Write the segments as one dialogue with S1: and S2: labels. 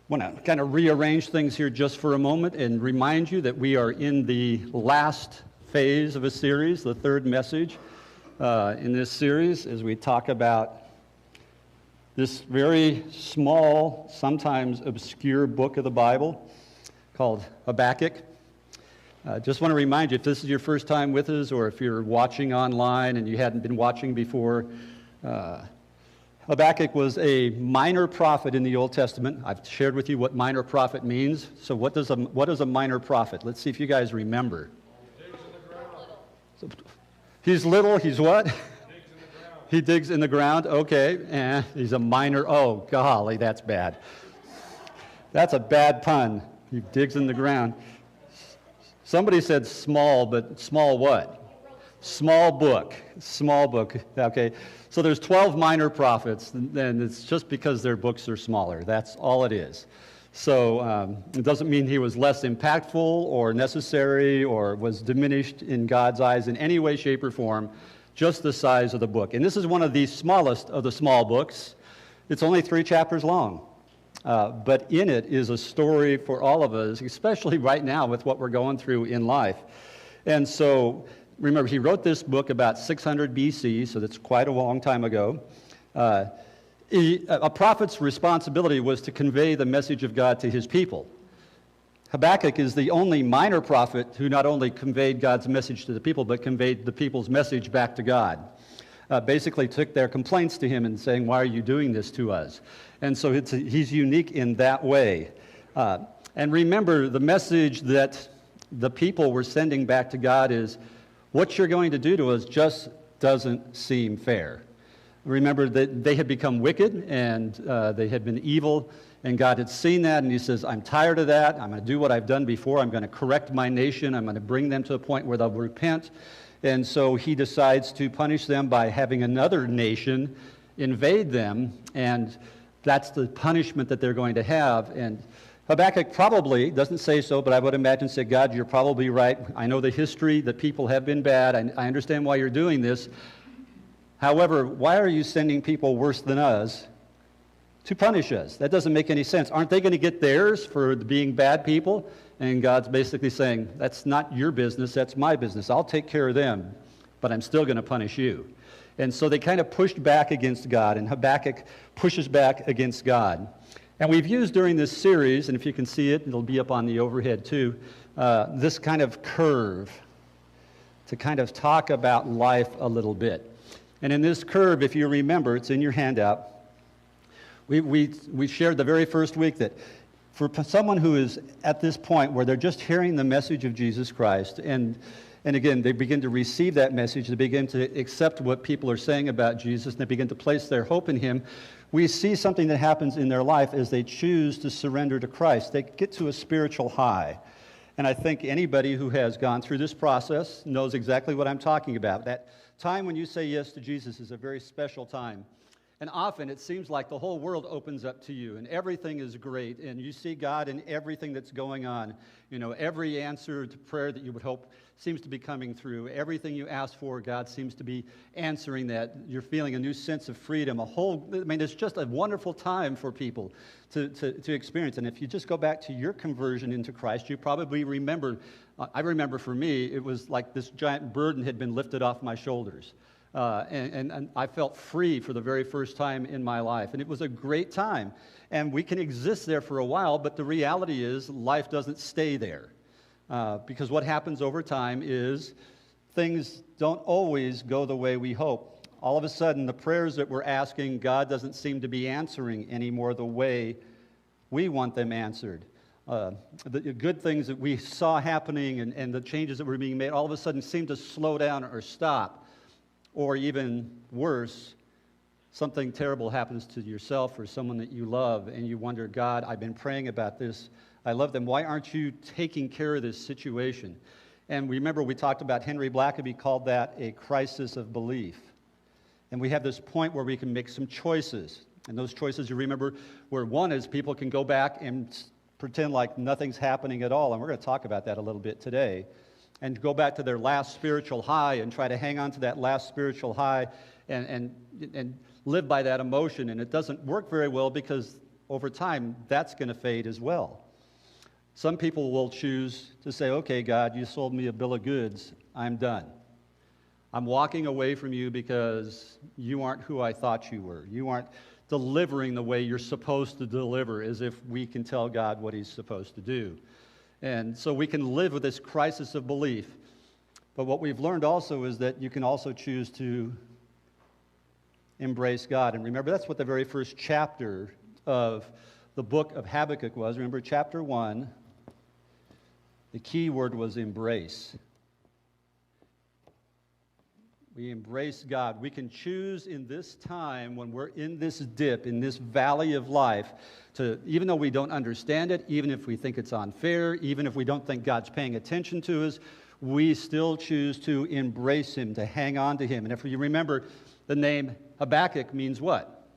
S1: want to kind of rearrange things here just for a moment and remind you that we are in the last phase of a series, the third message in this series, as we talk about this very small, sometimes obscure book of the Bible called Habakkuk. Just want to remind you, if this is your first time with us, or if you're watching online and you hadn't been watching before, Habakkuk was a minor prophet in the Old Testament. I've shared with you what minor prophet means. So what is a minor prophet? Let's see if you guys remember. He's little. He's what? He digs in the ground. Okay. And he's a minor. Oh, golly, that's bad. That's a bad pun. He digs in the ground. Somebody said small, but small what? Small book. Small book. Okay. So there's 12 minor prophets, and it's just because their books are smaller. That's all it is. So it doesn't mean he was less impactful or necessary or was diminished in God's eyes in any way, shape, or form, just the size of the book. And this is one of the smallest of the small books. It's only 3 chapters long. But in it is a story for all of us, especially right now with what we're going through in life. And so, remember, he wrote this book about 600 BC, so that's quite a long time ago. A prophet's responsibility was to convey the message of God to his people. Habakkuk is the only minor prophet who not only conveyed God's message to the people, but conveyed the people's message back to God. Basically took their complaints to him and saying, why are you doing this to us? And so he's unique in that way. And remember, the message that the people were sending back to God is, what you're going to do to us just doesn't seem fair. Remember that they had become wicked and they had been evil, and God had seen that, and he says, I'm tired of that. I'm going to do what I've done before. I'm going to correct my nation. I'm going to bring them to a point where they'll repent. And so he decides to punish them by having another nation invade them, and that's the punishment that they're going to have. And Habakkuk probably, doesn't say so, but I would imagine said, God, you're probably right. I know the history, that people have been bad. I understand why you're doing this. However, why are you sending people worse than us to punish us? That doesn't make any sense. Aren't they going to get theirs for being bad people? And God's basically saying, that's not your business, that's my business. I'll take care of them, but I'm still going to punish you. And so they kind of pushed back against God, and Habakkuk pushes back against God. And we've used during this series, and if you can see it, it'll be up on the overhead too, this kind of curve to kind of talk about life a little bit. And in this curve, if you remember, it's in your handout, we shared the very first week that for someone who is at this point where they're just hearing the message of Jesus Christ, and again, they begin to receive that message, they begin to accept what people are saying about Jesus, and they begin to place their hope in him, we see something that happens in their life as they choose to surrender to Christ. They get to a spiritual high. And I think anybody who has gone through this process knows exactly what I'm talking about. That time when you say yes to Jesus is a very special time. And often it seems like the whole world opens up to you and everything is great and you see God in everything that's going on. You know, every answer to prayer that you would hope seems to be coming through. Everything you ask for, God seems to be answering that. You're feeling a new sense of freedom. It's just a wonderful time for people to experience. And if you just go back to your conversion into Christ, you probably remember, I remember for me, it was like this giant burden had been lifted off my shoulders. And I felt free for the very first time in my life. And it was a great time. And we can exist there for a while, but the reality is life doesn't stay there. Because what happens over time is things don't always go the way we hope. All of a sudden, the prayers that we're asking, God doesn't seem to be answering anymore the way we want them answered. The good things that we saw happening and the changes that were being made all of a sudden seem to slow down or stop. Or even worse, something terrible happens to yourself or someone that you love, and you wonder, God, I've been praying about this. I love them. Why aren't you taking care of this situation? And remember, we talked about Henry Blackaby called that a crisis of belief. And we have this point where we can make some choices. And those choices, you remember, where one is people can go back and pretend like nothing's happening at all. And we're going to talk about that a little bit today. And go back to their last spiritual high and try to hang on to that last spiritual high and live by that emotion. And it doesn't work very well because over time, that's going to fade as well. Some people will choose to say, okay, God, you sold me a bill of goods. I'm done. I'm walking away from you because you aren't who I thought you were. You aren't delivering the way you're supposed to deliver, as if we can tell God what he's supposed to do. And so we can live with this crisis of belief. But what we've learned also is that you can also choose to embrace God. And remember, that's what the very first chapter of the book of Habakkuk was. Remember, chapter 1, the key word was embrace. We embrace God. We can choose in this time when we're in this dip, in this valley of life, to, even though we don't understand it, even if we think it's unfair, even if we don't think God's paying attention to us, we still choose to embrace him, to hang on to him. And if you remember, the name Habakkuk means what?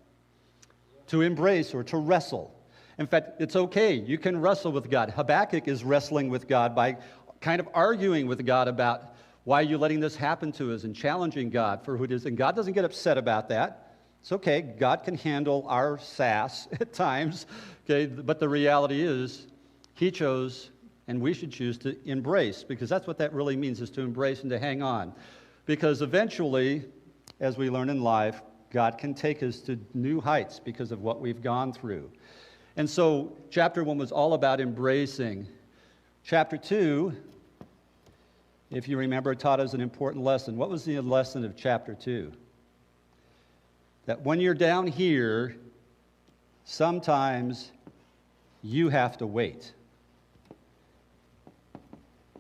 S1: To embrace or to wrestle. In fact, it's okay. You can wrestle with God. Habakkuk is wrestling with God by kind of arguing with God about why are you letting this happen to us and challenging God for who it is. And God doesn't get upset about that. It's okay. God can handle our sass at times. Okay, but the reality is he chose, and we should choose to embrace, because that's what that really means, is to embrace and to hang on. Because eventually, as we learn in life, God can take us to new heights because of what we've gone through. And so chapter 1 was all about embracing. Chapter 2, if you remember, taught us an important lesson. What was the lesson of chapter 2? That when you're down here, sometimes you have to wait.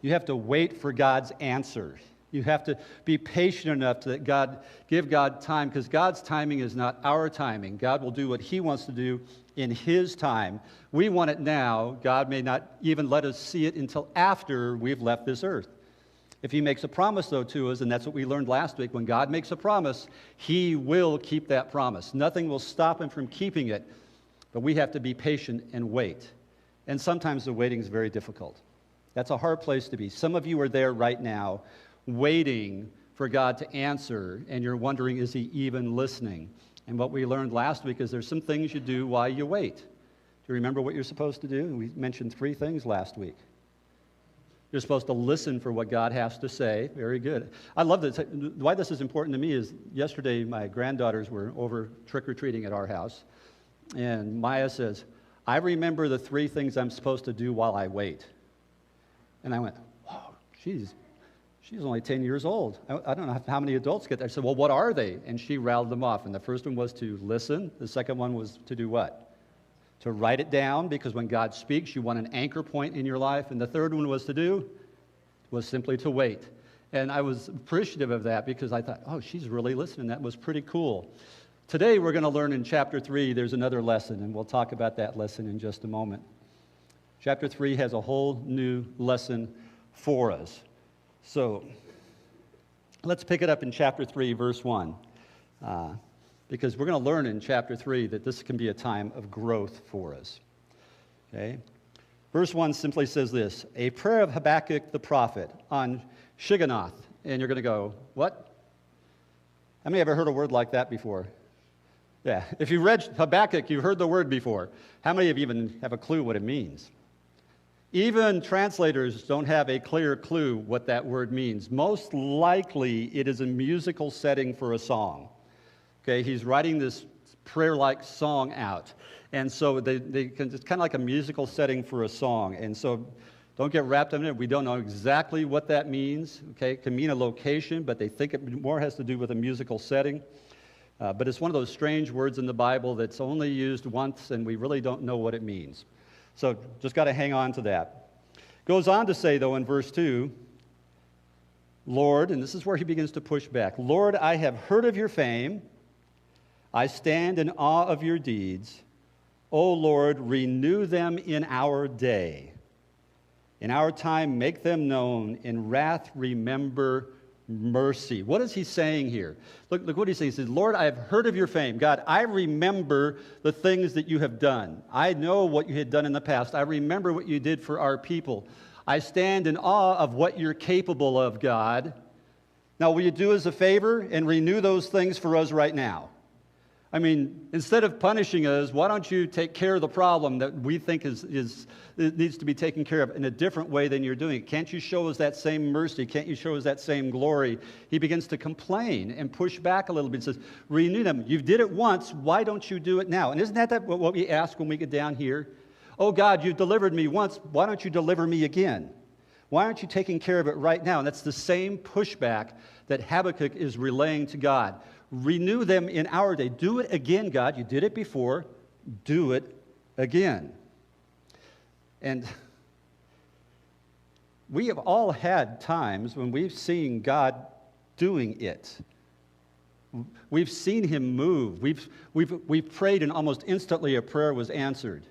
S1: You have to wait for God's answer. You have to be patient enough to give God time, because God's timing is not our timing. God will do what he wants to do in his time. We want it now. God may not even let us see it until after we've left this earth. If he makes a promise, though, to us, and that's what we learned last week, when God makes a promise, he will keep that promise. Nothing will stop him from keeping it, but we have to be patient and wait. And sometimes the waiting is very difficult. That's a hard place to be. Some of you are there right now, waiting for God to answer, and you're wondering, is he even listening? And what we learned last week is there's some things you do while you wait. Do you remember what you're supposed to do? We mentioned 3 things last week. You're supposed to listen for what God has to say. Very good. I love this. Why this is important to me is yesterday my granddaughters were over trick-or-treating at our house, and Maya says, I remember the 3 things I'm supposed to do while I wait. And I went, wow, she's only 10 years old. I don't know how many adults get there. I said, well, what are they? And she rattled them off. And the first one was to listen. The second one was to do what? To write it down, because when God speaks, you want an anchor point in your life. And the third one was simply to wait. And I was appreciative of that, because I thought, oh, she's really listening. That was pretty cool. Today, we're going to learn in chapter 3, there's another lesson, and we'll talk about that lesson in just a moment. Chapter 3 has a whole new lesson for us. So let's pick it up in chapter 3, verse 1. Because we're going to learn in chapter 3 that this can be a time of growth for us. Okay? Verse 1 simply says this, a prayer of Habakkuk the prophet on Shigionoth. And you're going to go, what? How many have ever heard a word like that before? Yeah, if you read Habakkuk, you've heard the word before. How many of you even have a clue what it means? Even translators don't have a clear clue what that word means. Most likely, it is a musical setting for a song. Okay, he's writing this prayer-like song out. And so it's kind of like a musical setting for a song. And so don't get wrapped up in it. We don't know exactly what that means. Okay, it can mean a location, but they think it more has to do with a musical setting. But it's one of those strange words in the Bible that's only used once, and we really don't know what it means. So just got to hang on to that. Goes on to say, though, in verse 2, Lord, and this is where he begins to push back, Lord, I have heard of your fame. I stand in awe of your deeds. O Lord, renew them in our day. In our time, make them known. In wrath, remember mercy. What is he saying here? Look what he's saying. He says, Lord, I have heard of your fame. God, I remember the things that you have done. I know what you had done in the past. I remember what you did for our people. I stand in awe of what you're capable of, God. Now, will you do us a favor and renew those things for us right now? I mean, instead of punishing us, why don't you take care of the problem that we think it needs to be taken care of in a different way than you're doing it? Can't you show us that same mercy? Can't you show us that same glory? He begins to complain and push back a little bit and says, renew them. You did it once. Why don't you do it now? And isn't that what we ask when we get down here? Oh, God, you delivered me once. Why don't you deliver me again? Why aren't you taking care of it right now? And that's the same pushback that Habakkuk is relaying to God. Renew them in our day. Do it again, God. You did it before. Do it again. And we have all had times when we've seen God doing it. We've seen him move. We've prayed and almost instantly a prayer was answered.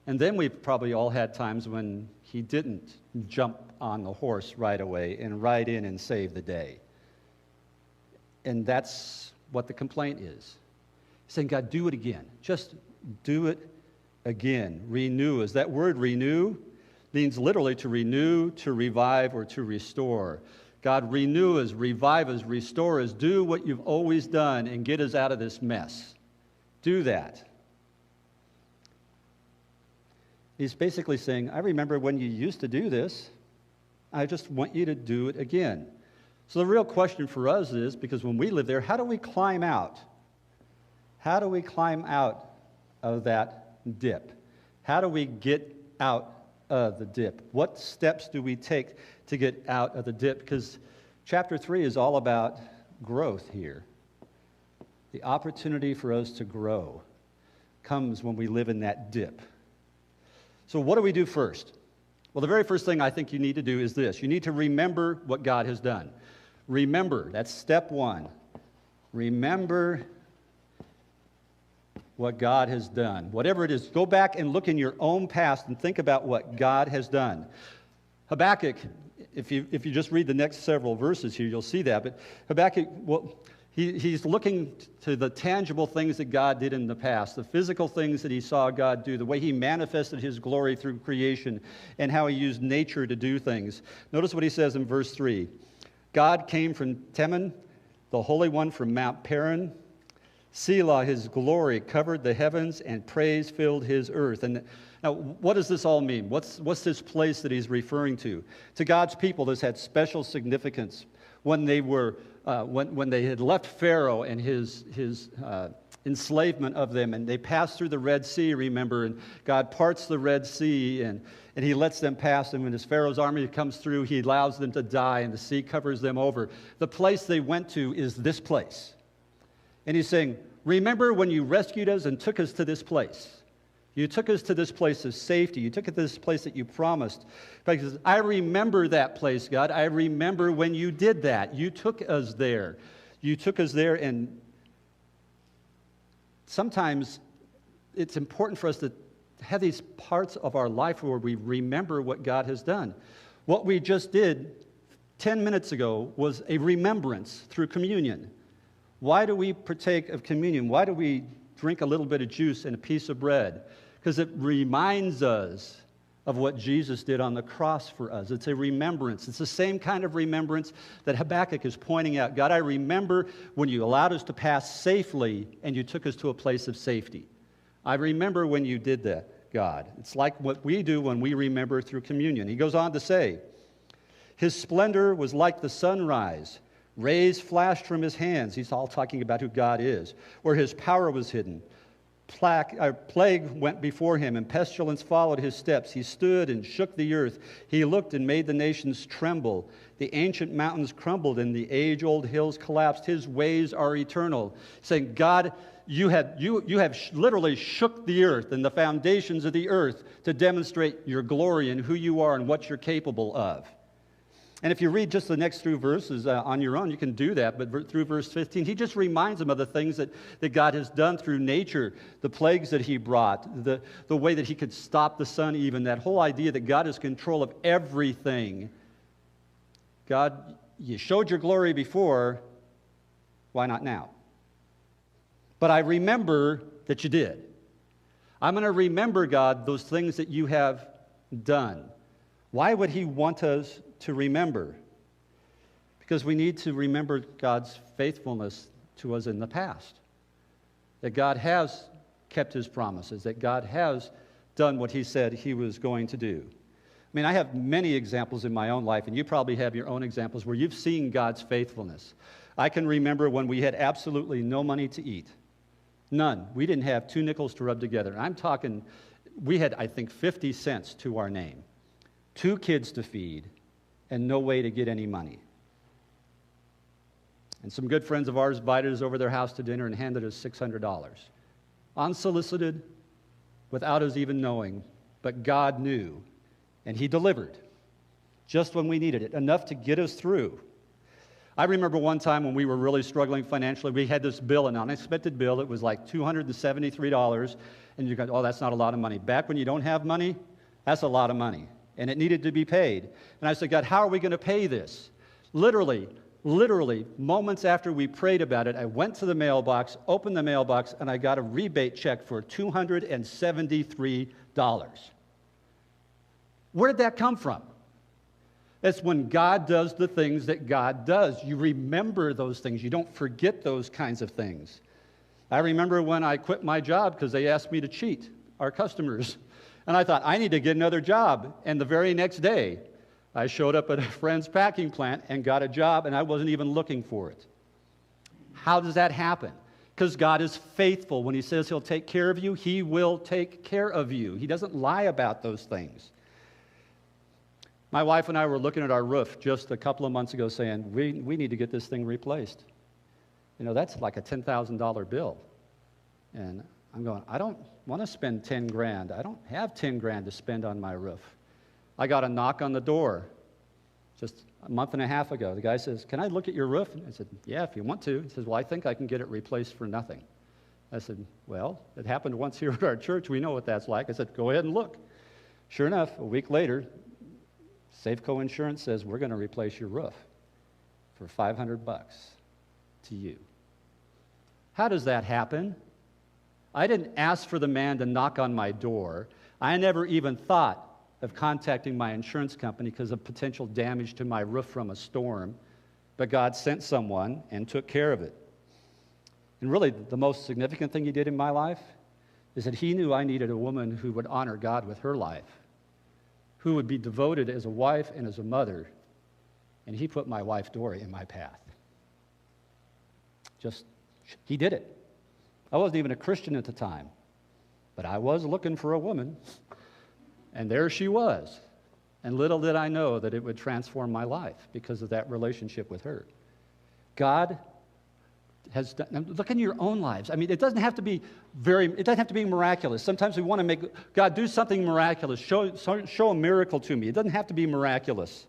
S1: And then we've probably all had times when he didn't jump on the horse right away and ride in and save the day. And that's what the complaint is. He's saying, God, do it again. Just do it again. Renew. Is that word renew? Means literally to renew, to revive, or to restore. God, renew us, revive us, restore us. Do what you've always done and get us out of this mess. Do that. He's basically saying, I remember when you used to do this. I just want you to do it again. So the real question for us is, because when we live there, how do we climb out? How do we climb out of that dip? How do we get out of the dip? What steps do we take to get out of the dip? Because chapter 3 is all about growth here. The opportunity for us to grow comes when we live in that dip. So what do we do first? Well, the very first thing I think you need to do is this. You need to remember what God has done. Remember, that's step one. Remember what God has done. Whatever it is, go back and look in your own past and think about what God has done. Habakkuk, if you just read the next several verses here, you'll see that. But Habakkuk, well, he's looking to the tangible things that God did in the past, the physical things that he saw God do, the way he manifested his glory through creation, and how he used nature to do things. Notice what he says in verse 3. God came from Teman, the Holy One from Mount Paran. Selah, his glory covered the heavens, and praise filled his earth. And now, what does this all mean? What's this place that he's referring to? To God's people, this had special significance. When they were, when they had left Pharaoh and his enslavement of them, and they passed through the Red Sea, remember, and God parts the Red Sea, and he lets them pass, and when his Pharaoh's army comes through, he allows them to die, and the sea covers them over. The place they went to is this place. And he's saying, remember when you rescued us and took us to this place. You took us to this place of safety. You took us to this place that you promised. Because I remember that place, God. I remember when you did that. You took us there. You took us there, and sometimes it's important for us to have these parts of our life where we remember what God has done. What we just did 10 minutes ago was a remembrance through communion. Why do we partake of communion? Why do we drink a little bit of juice and a piece of bread? Because it reminds us of what Jesus did on the cross for us. It's a remembrance. It's the same kind of remembrance that Habakkuk is pointing out. God, I remember when you allowed us to pass safely and you took us to a place of safety. I remember when you did that, God. It's like what we do when we remember through communion. He goes on to say, his splendor was like the sunrise. Rays flashed from his hands. He's all talking about who God is. Where his power was hidden. Plague went before him, and pestilence followed his steps. He stood and shook the earth. He looked and made the nations tremble. The ancient mountains crumbled, and the age-old hills collapsed. His ways are eternal. Saying, God, you have literally shook the earth and the foundations of the earth to demonstrate your glory and who you are and what you're capable of. And if you read just the next few verses on your own, you can do that. But through verse 15, he just reminds them of the things that God has done through nature, the plagues that he brought, the way that he could stop the sun even, that whole idea that God is in control of everything. God, you showed your glory before, why not now? But I remember that you did. I'm going to remember, God, those things that you have done. Why would he want us to remember? Because we need to remember God's faithfulness to us in the past. that God has kept his promises, that God has done what he said he was going to do. I mean, I have many examples in my own life, and you probably have your own examples where you've seen God's faithfulness. I can remember when we had absolutely no money to eat. None. We didn't have 2 nickels to rub together. I'm talking, we had, I think, 50 cents to our name, 2 kids to feed, and no way to get any money. And some good friends of ours invited us over their house to dinner and handed us $600. Unsolicited, without us even knowing, but God knew, and he delivered just when we needed it, enough to get us through. I remember one time when we were really struggling financially, we had this bill, an unexpected bill. It was like $273, and you go, oh, that's not a lot of money. Back when you don't have money, that's a lot of money, and it needed to be paid. And I said, God, how are we going to pay this? Literally, moments after we prayed about it, I went to the mailbox, opened the mailbox, and I got a rebate check for $273. Where did that come from? It's when God does the things that God does. You remember those things. You don't forget those kinds of things. I remember when I quit my job because they asked me to cheat our customers. And I thought, I need to get another job. And the very next day, I showed up at a friend's packing plant and got a job, and I wasn't even looking for it. How does that happen? Because God is faithful. When he says he'll take care of you, he will take care of you. He doesn't lie about those things. My wife and I were looking at our roof just a couple of months ago saying, we need to get this thing replaced. You know, that's like a $10,000 bill. And I'm going, I don't want to spend 10 grand. I don't have 10 grand to spend on my roof. I got a knock on the door just a month and a half ago. The guy says, can I look at your roof? I said, yeah, if you want to. He says, well, I think I can get it replaced for nothing. I said, well, it happened once here at our church. We know what that's like. I said, go ahead and look. Sure enough, a week later, Safeco Insurance says, we're going to replace your roof for $500 to you. How does that happen? I didn't ask for the man to knock on my door. I never even thought of contacting my insurance company because of potential damage to my roof from a storm, but God sent someone and took care of it. And really, the most significant thing he did in my life is that he knew I needed a woman who would honor God with her life, who would be devoted as a wife and as a mother, and he put my wife, Dory, in my path. He did it. I wasn't even a Christian at the time, but I was looking for a woman, and there she was. And little did I know that it would transform my life because of that relationship with her. God has done, look in your own lives. I mean, it doesn't have to be miraculous. Sometimes we want to make God do something miraculous, show a miracle to me. It doesn't have to be miraculous.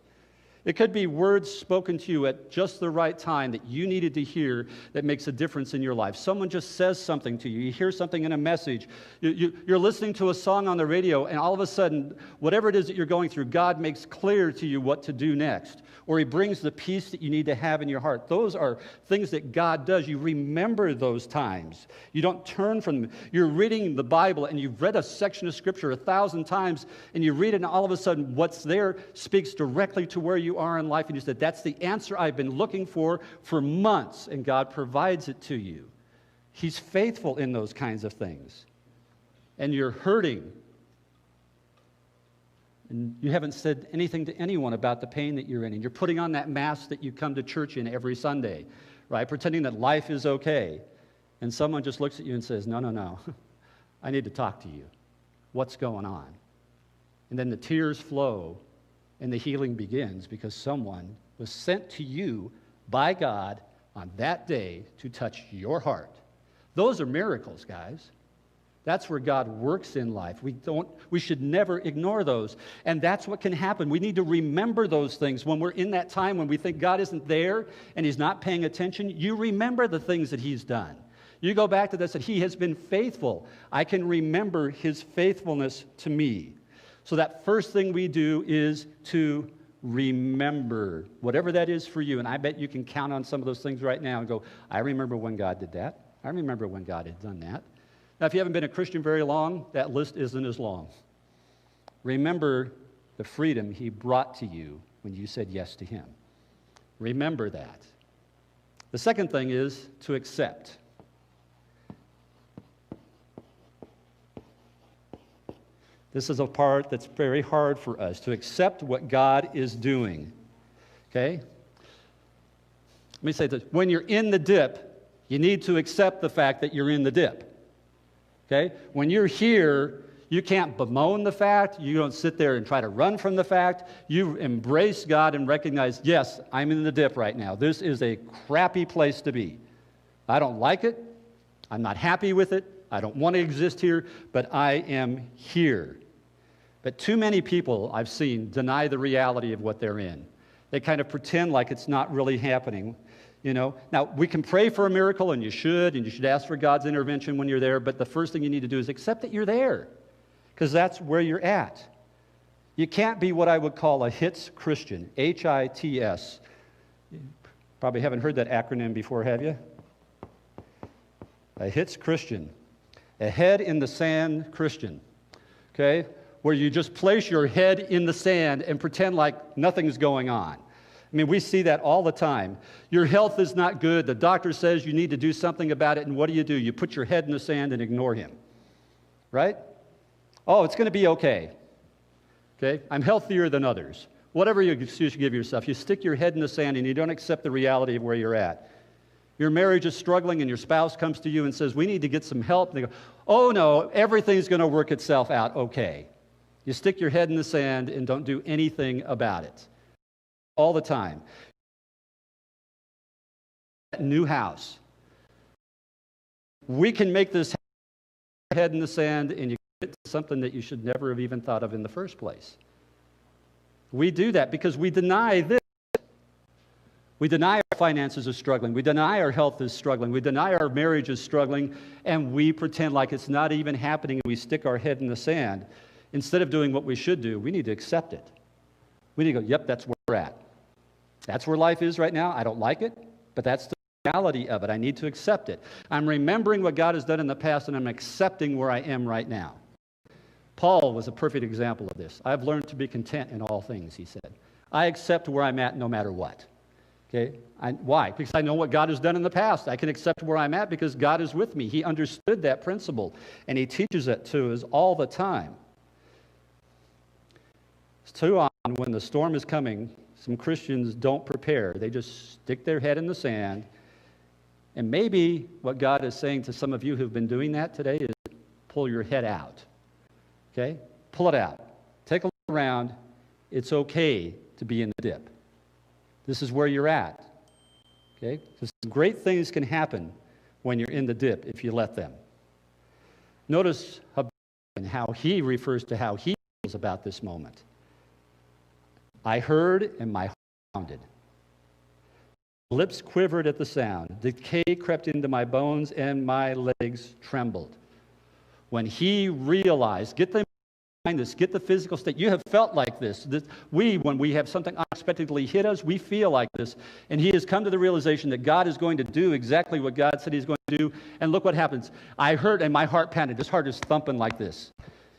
S1: It could be words spoken to you at just the right time that you needed to hear that makes a difference in your life. Someone just says something to you. You hear something in a message. You're listening to a song on the radio, and all of a sudden, whatever it is that you're going through, God makes clear to you what to do next. Or he brings the peace that you need to have in your heart. Those are things that God does. You remember those times. You don't turn from them. You're reading the Bible, and you've read a section of Scripture 1,000 times, and you read it, and all of a sudden, what's there speaks directly to where you are in life, and you said, that's the answer I've been looking for months, and God provides it to you. He's faithful in those kinds of things. And you're hurting, and you haven't said anything to anyone about the pain that you're in, and you're putting on that mask that you come to church in every Sunday, right? Pretending that life is okay. And someone just looks at you and says, no, I need to talk to you. What's going on? And then the tears flow, and the healing begins because someone was sent to you by God on that day to touch your heart. Those are miracles, guys. That's where God works in life. We should never ignore those. And that's what can happen. We need to remember those things when we're in that time when we think God isn't there and he's not paying attention. You remember the things that he's done. You go back to this, that he has been faithful. I can remember his faithfulness to me. So that first thing we do is to remember, whatever that is for you. And I bet you can count on some of those things right now and go, I remember when God did that. I remember when God had done that. Now, if you haven't been a Christian very long, that list isn't as long. Remember the freedom he brought to you when you said yes to him. Remember that. The second thing is to accept. This is a part that's very hard for us, to accept what God is doing. Okay? Let me say this. When you're in the dip, you need to accept the fact that you're in the dip. Okay? When you're here, you can't bemoan the fact. You don't sit there and try to run from the fact. You embrace God and recognize, yes, I'm in the dip right now. This is a crappy place to be. I don't like it. I'm not happy with it. I don't want to exist here, but I am here. But too many people I've seen deny the reality of what they're in. They kind of pretend like it's not really happening. You know, now we can pray for a miracle, and you should ask for God's intervention when you're there, but the first thing you need to do is accept that you're there, because that's where you're at. You can't be what I would call a HITS Christian, H-I-T-S. You probably haven't heard that acronym before, have you? A HITS Christian, a head in the sand Christian, okay, where you just place your head in the sand and pretend like nothing's going on. I mean, we see that all the time. Your health is not good. The doctor says you need to do something about it, and what do? You put your head in the sand and ignore him, right? Oh, it's going to be okay. Okay? I'm healthier than others. Whatever excuse you give yourself, you stick your head in the sand and you don't accept the reality of where you're at. Your marriage is struggling and your spouse comes to you and says, we need to get some help. And they go, oh no, everything's going to work itself out okay. You stick your head in the sand and don't do anything about it. All the time. New house. We can make this head in the sand, and you get to something that you should never have even thought of in the first place. We do that because we deny this. We deny our finances are struggling. We deny our health is struggling. We deny our marriage is struggling, and we pretend like it's not even happening, and we stick our head in the sand. Instead of doing what we should do, we need to accept it. We need to go, yep, that's where we're at. That's where life is right now. I don't like it, but that's the reality of it. I need to accept it. I'm remembering what God has done in the past, and I'm accepting where I am right now. Paul was a perfect example of this. I've learned to be content in all things, he said. I accept where I'm at no matter what. Okay? Why? Because I know what God has done in the past. I can accept where I'm at because God is with me. He understood that principle, and he teaches it to us all the time. It's too often when the storm is coming, some Christians don't prepare. They just stick their head in the sand. And maybe what God is saying to some of you who've been doing that today is pull your head out. Okay? Pull it out. Take a look around. It's okay to be in the dip. This is where you're at. Okay? Because great things can happen when you're in the dip if you let them. Notice how he refers to how he feels about this moment. I heard, and my heart pounded. Lips quivered at the sound. Decay crept into my bones, and my legs trembled. When he realized, get the physical state. You have felt like this. When we have something unexpectedly hit us, we feel like this. And he has come to the realization that God is going to do exactly what God said he's going to do. And look what happens. I heard, and my heart pounded. His heart is thumping like this.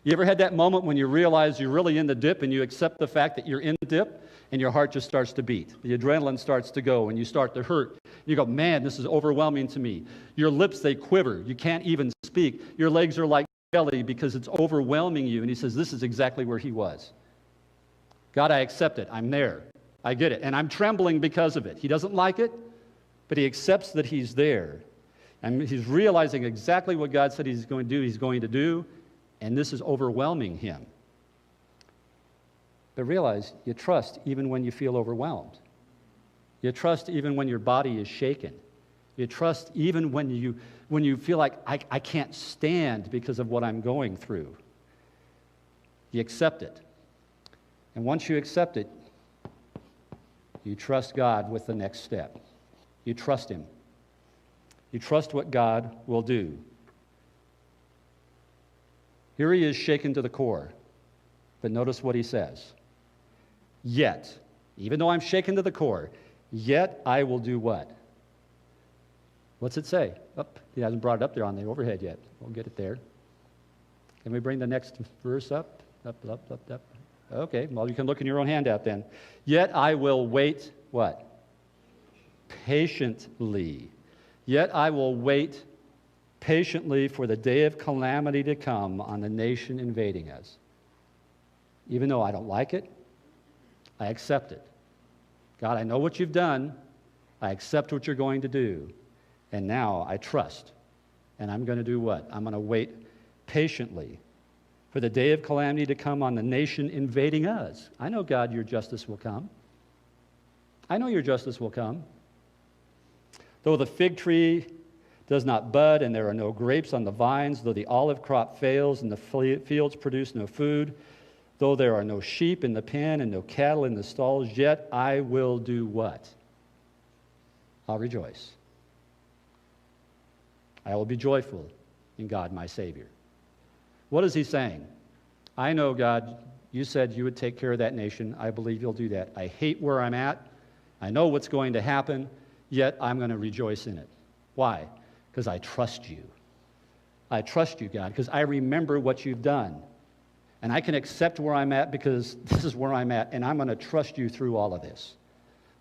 S1: You ever had that moment when you realize you're really in the dip and you accept the fact that you're in the dip and your heart just starts to beat? The adrenaline starts to go and you start to hurt. You go, man, this is overwhelming to me. Your lips, they quiver. You can't even speak. Your legs are like jelly because it's overwhelming you. And he says, this is exactly where he was. God, I accept it. I'm there. I get it. And I'm trembling because of it. He doesn't like it, but he accepts that he's there. And he's realizing exactly what God said he's going to do. And this is overwhelming him. But realize you trust even when you feel overwhelmed. You trust even when your body is shaken. You trust even when you feel like I can't stand because of what I'm going through. You accept it. And once you accept it, you trust God with the next step. You trust him. You trust what God will do. Here he is shaken to the core. But notice what he says. Yet, even though I'm shaken to the core, yet I will do what? What's it say? Oh, he hasn't brought it up there on the overhead yet. We'll get it there. Can we bring the next verse up? Up. Okay, well, you can look in your own handout then. Yet I will wait, what? Patiently. Yet I will wait patiently for the day of calamity to come on the nation invading us. Even though I don't like it, I accept it. God, I know what you've done. I accept what you're going to do. And now I trust. And I'm going to do what? I'm going to wait patiently for the day of calamity to come on the nation invading us. I know, God, your justice will come. I know your justice will come. Though the fig tree does not bud and there are no grapes on the vines, though the olive crop fails and the fields produce no food, though there are no sheep in the pen and no cattle in the stalls, yet I will do what? I'll rejoice. I will be joyful in God, my Savior. What is he saying? I know, God, you said you would take care of that nation. I believe you'll do that. I hate where I'm at. I know what's going to happen, yet I'm going to rejoice in it. Why? Because I trust you. I trust you, God, because I remember what you've done. And I can accept where I'm at because this is where I'm at, and I'm going to trust you through all of this.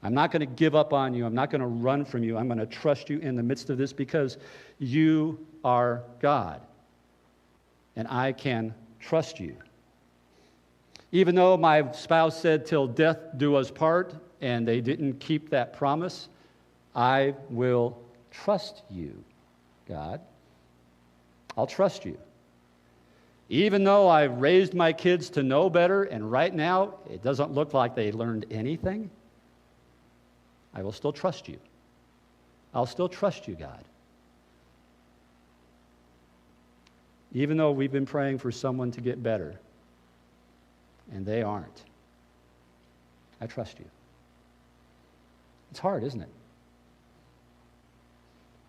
S1: I'm not going to give up on you. I'm not going to run from you. I'm going to trust you in the midst of this because you are God, and I can trust you. Even though my spouse said, till death do us part, and they didn't keep that promise, I will trust you, God. I'll trust you. Even though I've raised my kids to know better, and right now it doesn't look like they learned anything, I will still trust you. I'll still trust you, God. Even though we've been praying for someone to get better, and they aren't, I trust you. It's hard, isn't it?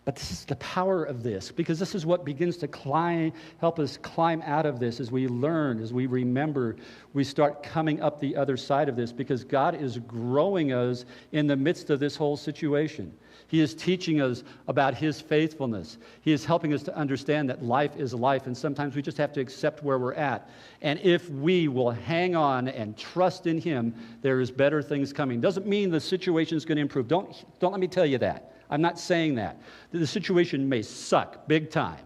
S1: But this is the power of this, because this is what begins to help us climb out of this as we learn, as we remember, we start coming up the other side of this, because God is growing us in the midst of this whole situation. He is teaching us about his faithfulness. He is helping us to understand that life is life, and sometimes we just have to accept where we're at. And if we will hang on and trust in him, there is better things coming. Doesn't mean the situation is going to improve. Don't let me tell you that. I'm not saying that. The situation may suck big time.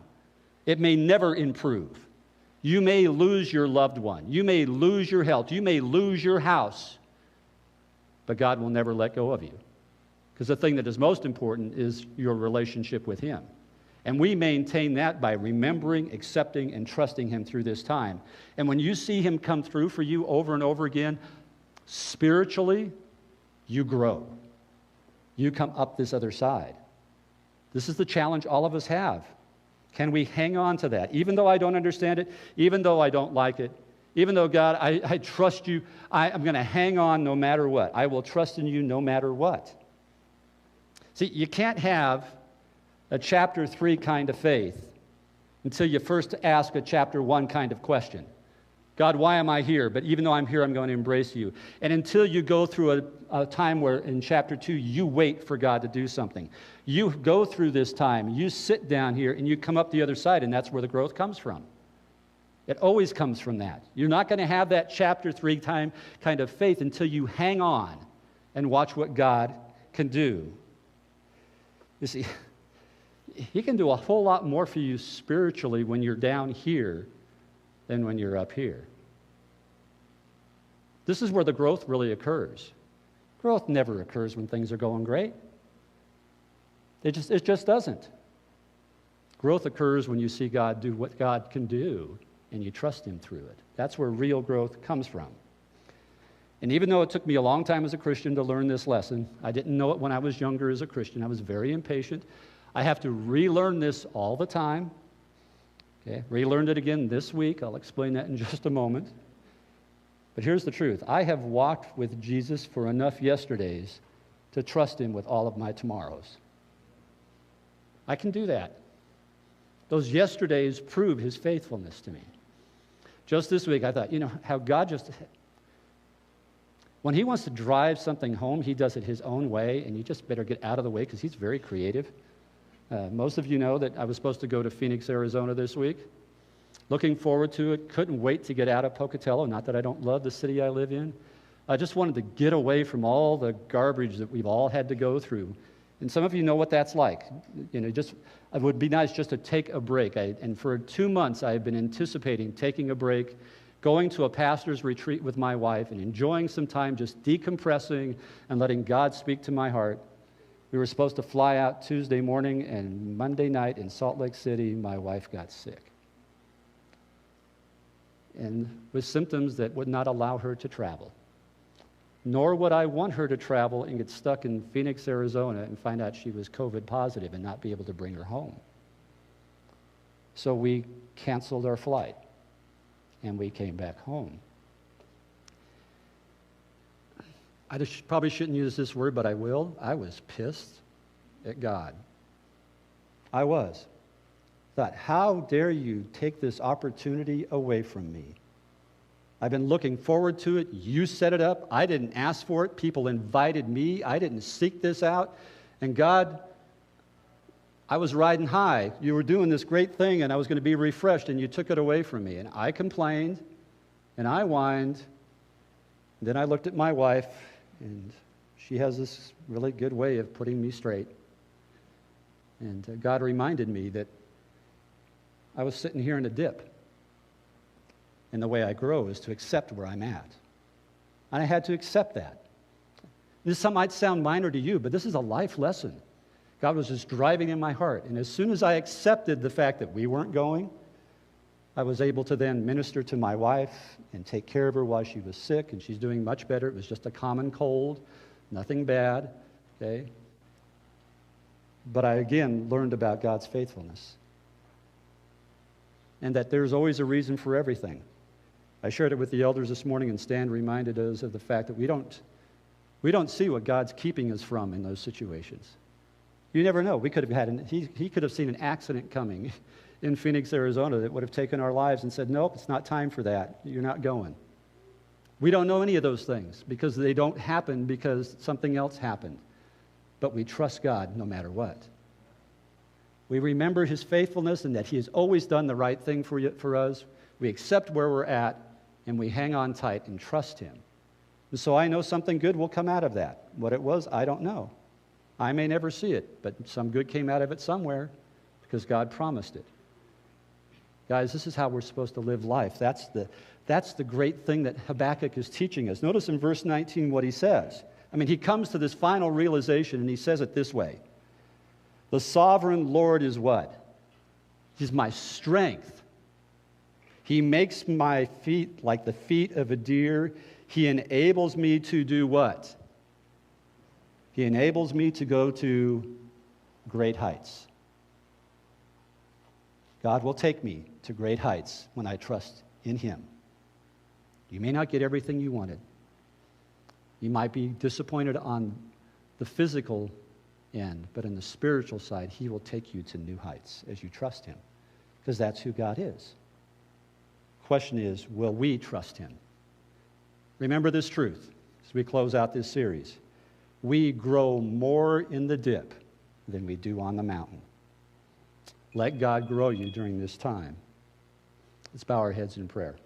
S1: It may never improve. You may lose your loved one. You may lose your health. You may lose your house. But God will never let go of you. Because the thing that is most important is your relationship with him. And we maintain that by remembering, accepting, and trusting him through this time. And when you see him come through for you over and over again, spiritually, you grow. You come up this other side. This is the challenge all of us have. Can we hang on to that? Even though I don't understand it, even though I don't like it, even though, God, I trust you, I'm going to hang on no matter what. I will trust in you no matter what. See, you can't have a chapter 3 kind of faith until you first ask a chapter 1 kind of question. God, why am I here? But even though I'm here, I'm going to embrace you. And until you go through a time where in chapter 2, you wait for God to do something. You go through this time, you sit down here, and you come up the other side, and that's where the growth comes from. It always comes from that. You're not going to have that chapter 3 time kind of faith until you hang on and watch what God can do. You see, he can do a whole lot more for you spiritually when you're down here than when you're up here. This is where the growth really occurs. Growth never occurs when things are going great. It just doesn't. Growth occurs when you see God do what God can do and you trust him through it. That's where real growth comes from. And even though it took me a long time as a Christian to learn this lesson, I didn't know it when I was younger as a Christian. I was very impatient. I have to relearn this all the time. Okay, relearned it again this week. I'll explain that in just a moment. But here's the truth. I have walked with Jesus for enough yesterdays to trust him with all of my tomorrows. I can do that. Those yesterdays prove his faithfulness to me. Just this week, I thought, how God just... When he wants to drive something home, he does it his own way, and you just better get out of the way because he's very creative. Most of you know that I was supposed to go to Phoenix, Arizona this week. Looking forward to it. Couldn't wait to get out of Pocatello. Not that I don't love the city I live in. I just wanted to get away from all the garbage that we've all had to go through. And some of you know what that's like. It would be nice just to take a break. And for 2 months, I've been anticipating taking a break, going to a pastor's retreat with my wife and enjoying some time just decompressing and letting God speak to my heart. We were supposed to fly out Tuesday morning, and Monday night in Salt Lake City, my wife got sick. And with symptoms that would not allow her to travel. Nor would I want her to travel and get stuck in Phoenix, Arizona and find out she was COVID positive and not be able to bring her home. So we canceled our flight, and we came back home. I probably shouldn't use this word, but I will. I was pissed at God. I was. Thought, how dare you take this opportunity away from me? I've been looking forward to it. You set it up. I didn't ask for it. People invited me. I didn't seek this out. And God, I was riding high. You were doing this great thing, and I was going to be refreshed, and you took it away from me. And I complained, and I whined. And then I looked at my wife, and she has this really good way of putting me straight. And God reminded me that I was sitting here in a dip. And the way I grow is to accept where I'm at. And I had to accept that. This might sound minor to you, but this is a life lesson. God was just driving in my heart. And as soon as I accepted the fact that we weren't going, I was able to then minister to my wife and take care of her while she was sick, and she's doing much better. It was just a common cold, nothing bad, okay? But I, again, learned about God's faithfulness and that there's always a reason for everything. I shared it with the elders this morning, and Stan reminded us of the fact that we don't see what God's keeping us from in those situations. You never know. We could have had he could have seen an accident coming in Phoenix, Arizona that would have taken our lives and said, nope, it's not time for that. You're not going. We don't know any of those things because they don't happen because something else happened. But we trust God no matter what. We remember his faithfulness and that he has always done the right thing for us. We accept where we're at, and we hang on tight and trust him. And so I know something good will come out of that. What it was, I don't know. I may never see it, but some good came out of it somewhere because God promised it. Guys, this is how we're supposed to live life. That's the great thing that Habakkuk is teaching us. Notice in verse 19 what he says. I mean, he comes to this final realization, and he says it this way. The sovereign Lord is what? He's my strength. He makes my feet like the feet of a deer. He enables me to do what? He enables me to go to great heights. God will take me to great heights when I trust in him. You may not get everything you wanted. You might be disappointed on the physical end, but in the spiritual side, he will take you to new heights as you trust him, because that's who God is. Question is, will we trust him? Remember this truth as we close out this series. We grow more in the dip than we do on the mountain. Let God grow you during this time. Let's bow our heads in prayer.